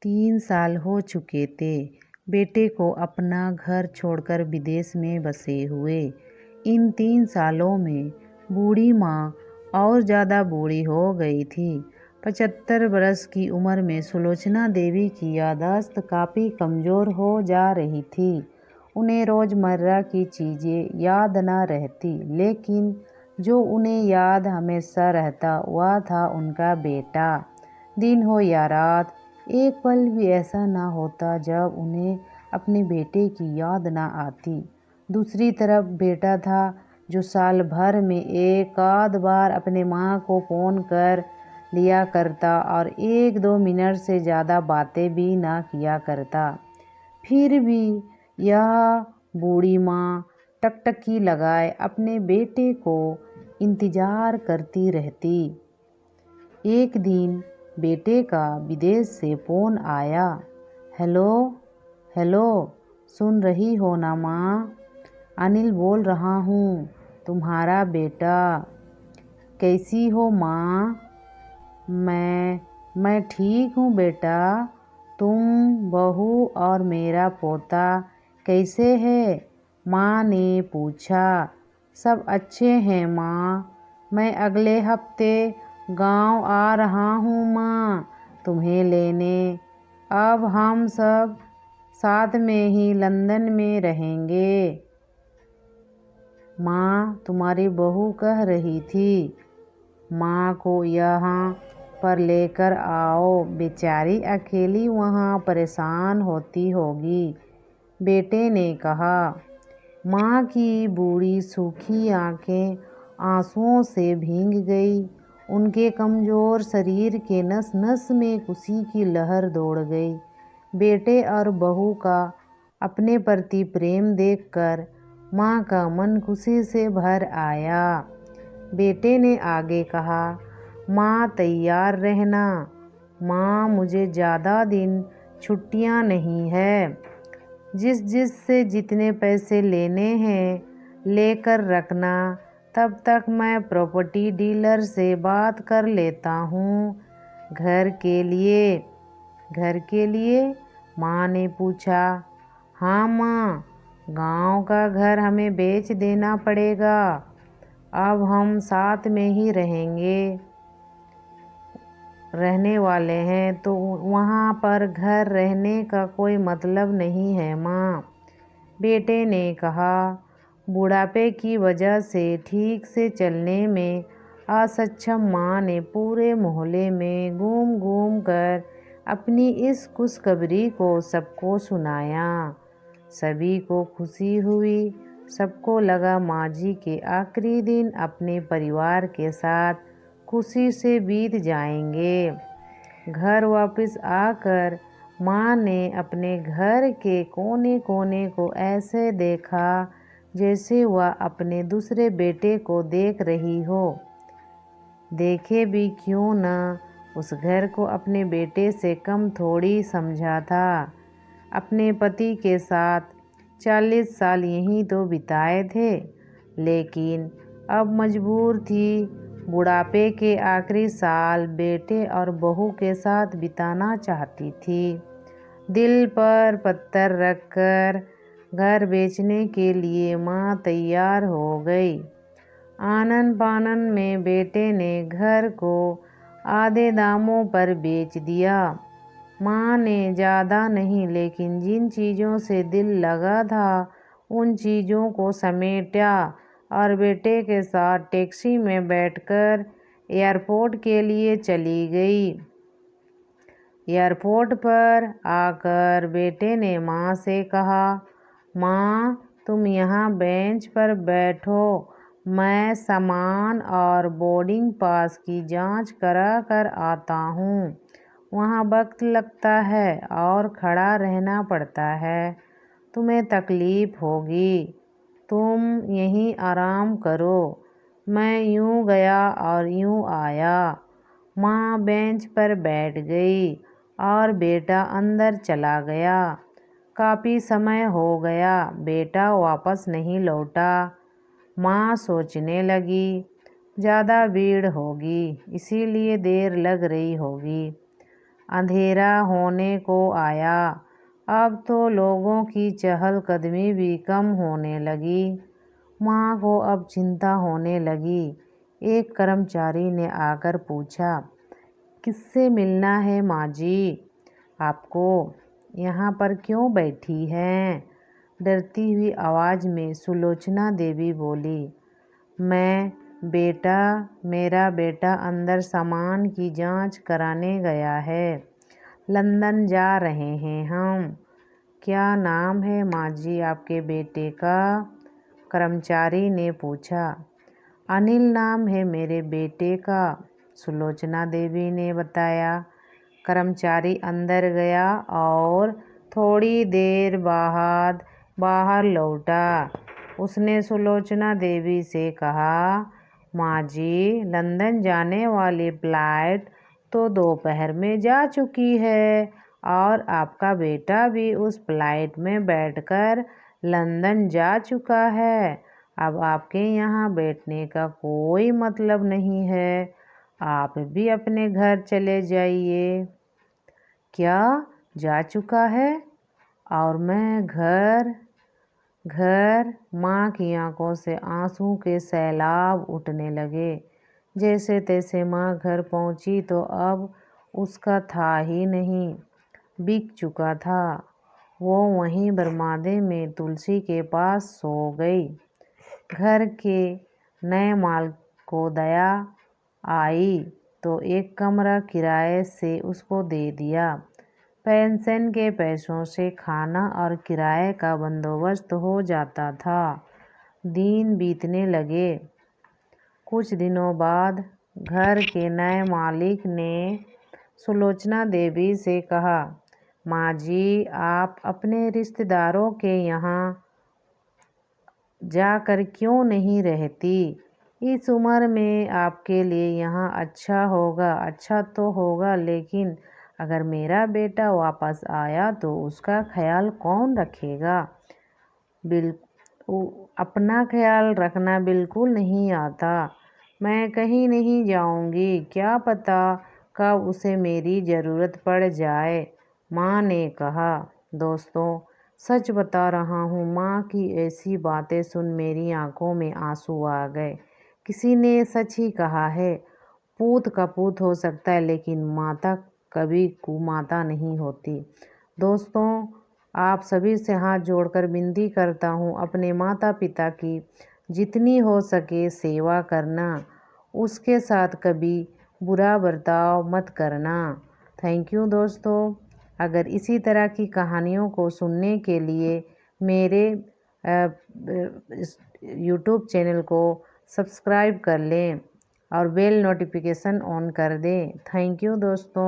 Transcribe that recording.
3 साल हो चुके थे बेटे को अपना घर छोड़कर विदेश में बसे हुए। इन 3 सालों में बूढ़ी माँ और ज़्यादा बूढ़ी हो गई थी। 75 बरस की उम्र में सुलोचना देवी की याददाश्त काफ़ी कमज़ोर हो जा रही थी। उन्हें रोज़मर्रा की चीज़ें याद न रहती, लेकिन जो उन्हें याद हमेशा रहता वह था उनका बेटा। दिन हो या रात, एक पल भी ऐसा ना होता जब उन्हें अपने बेटे की याद ना आती। दूसरी तरफ बेटा था जो साल भर में एक आध बार अपने माँ को फ़ोन कर लिया करता और 1-2 मिनट से ज़्यादा बातें भी ना किया करता। फिर भी यह बूढ़ी माँ टकटकी लगाए अपने बेटे को इंतज़ार करती रहती। एक दिन बेटे का विदेश से फ़ोन आया। हेलो हेलो, सुन रही हो ना माँ? अनिल बोल रहा हूँ, तुम्हारा बेटा। कैसी हो माँ? मैं ठीक हूँ बेटा। तुम, बहू और मेरा पोता कैसे है? माँ ने पूछा। सब अच्छे हैं माँ। मैं अगले हफ्ते गांव आ रहा हूँ माँ, तुम्हें लेने। अब हम सब साथ में ही लंदन में रहेंगे। माँ, तुम्हारी बहू कह रही थी माँ को यहाँ पर लेकर आओ, बेचारी अकेली वहाँ परेशान होती होगी, बेटे ने कहा। माँ की बूढ़ी सूखी आंखें आंसुओं से भीग गई। उनके कमज़ोर शरीर के नस नस में खुशी की लहर दौड़ गई। बेटे और बहू का अपने प्रति प्रेम देखकर माँ का मन खुशी से भर आया। बेटे ने आगे कहा, माँ तैयार रहना। माँ, मुझे ज़्यादा दिन छुट्टियाँ नहीं है। जिस से जितने पैसे लेने हैं लेकर रखना। तब तक मैं प्रॉपर्टी डीलर से बात कर लेता हूँ। घर के लिए? माँ ने पूछा। हाँ माँ, गांव का घर हमें बेच देना पड़ेगा। अब हम साथ में ही रहने वाले हैं, तो वहाँ पर घर रहने का कोई मतलब नहीं है माँ, बेटे ने कहा। बुढ़ापे की वजह से ठीक से चलने में असक्षम माँ ने पूरे मोहल्ले में घूम घूम कर अपनी इस खुशखबरी को सबको सुनाया। सभी को खुशी हुई। सबको लगा माँ जी के आखिरी दिन अपने परिवार के साथ खुशी से बीत जाएंगे। घर वापस आकर माँ ने अपने घर के कोने कोने को ऐसे देखा जैसे वह अपने दूसरे बेटे को देख रही हो। देखे भी क्यों न, उस घर को अपने बेटे से कम थोड़ी समझा था। अपने पति के साथ 40 साल यहीं तो बिताए थे, लेकिन अब मजबूर थी बुढ़ापे के आखिरी साल बेटे और बहू के साथ बिताना चाहती थी। दिल पर पत्थर रखकर घर बेचने के लिए माँ तैयार हो गई। आनन फानन में बेटे ने घर को आधे दामों पर बेच दिया। माँ ने ज़्यादा नहीं, लेकिन जिन चीज़ों से दिल लगा था उन चीज़ों को समेटा और बेटे के साथ टैक्सी में बैठकर एयरपोर्ट के लिए चली गई। एयरपोर्ट पर आकर बेटे ने माँ से कहा, माँ, तुम यहाँ बेंच पर बैठो, मैं सामान और बोर्डिंग पास की जांच करा कर आता हूँ। वहाँ वक्त लगता है और खड़ा रहना पड़ता है, तुम्हें तकलीफ़ होगी, तुम यहीं आराम करो। मैं यूँ गया और यूँ आया। माँ बेंच पर बैठ गई और बेटा अंदर चला गया। काफ़ी समय हो गया, बेटा वापस नहीं लौटा। माँ सोचने लगी, ज़्यादा भीड़ होगी इसीलिए देर लग रही होगी। अंधेरा होने को आया। अब तो लोगों की चहलकदमी भी कम होने लगी। माँ को अब चिंता होने लगी। एक कर्मचारी ने आकर पूछा, किससे मिलना है माँ जी आपको? यहाँ पर क्यों बैठी हैं? डरती हुई आवाज़ में सुलोचना देवी बोली, मेरा बेटा अंदर सामान की जांच कराने गया है। लंदन जा रहे हैं हम। क्या नाम है माँ जी आपके बेटे का? कर्मचारी ने पूछा। अनिल नाम है मेरे बेटे का, सुलोचना देवी ने बताया। कर्मचारी अंदर गया और थोड़ी देर बाद बाहर लौटा। उसने सुलोचना देवी से कहा, माँ जी, लंदन जाने वाली फ्लाइट तो दोपहर में जा चुकी है और आपका बेटा भी उस फ्लाइट में बैठकर लंदन जा चुका है। अब आपके यहाँ बैठने का कोई मतलब नहीं है। आप भी अपने घर चले जाइए। क्या जा चुका है? और मैं घर? माँ की आंखों से आंसू के सैलाब उठने लगे। जैसे तैसे माँ घर पहुँची तो अब उसका था ही नहीं, बिक चुका था। वो वहीं बरमादे में तुलसी के पास सो गई। घर के नए माल को दया आई तो एक कमरा किराए से उसको दे दिया। पेंशन के पैसों से खाना और किराए का बंदोबस्त हो जाता था। दिन बीतने लगे। कुछ दिनों बाद घर के नए मालिक ने सुलोचना देवी से कहा, माँ जी, आप अपने रिश्तेदारों के यहाँ जाकर क्यों नहीं रहती? इस उम्र में आपके लिए यहाँ अच्छा तो होगा, लेकिन अगर मेरा बेटा वापस आया तो उसका ख्याल कौन रखेगा? अपना ख्याल रखना बिल्कुल नहीं आता। मैं कहीं नहीं जाऊंगी, क्या पता कब उसे मेरी ज़रूरत पड़ जाए, माँ ने कहा। दोस्तों, सच बता रहा हूँ, माँ की ऐसी बातें सुन मेरी आंखों में आंसू आ गए। किसी ने सच ही कहा है, पूत का पूत हो सकता है लेकिन माता कभी कुमाता नहीं होती। दोस्तों, आप सभी से हाथ जोड़कर विनती करता हूँ, अपने माता पिता की जितनी हो सके सेवा करना, उसके साथ कभी बुरा बर्ताव मत करना। थैंक यू दोस्तों। अगर इसी तरह की कहानियों को सुनने के लिए मेरे यूट्यूब चैनल को सब्सक्राइब कर लें और बेल नोटिफिकेशन ऑन कर दें। थैंक यू दोस्तों।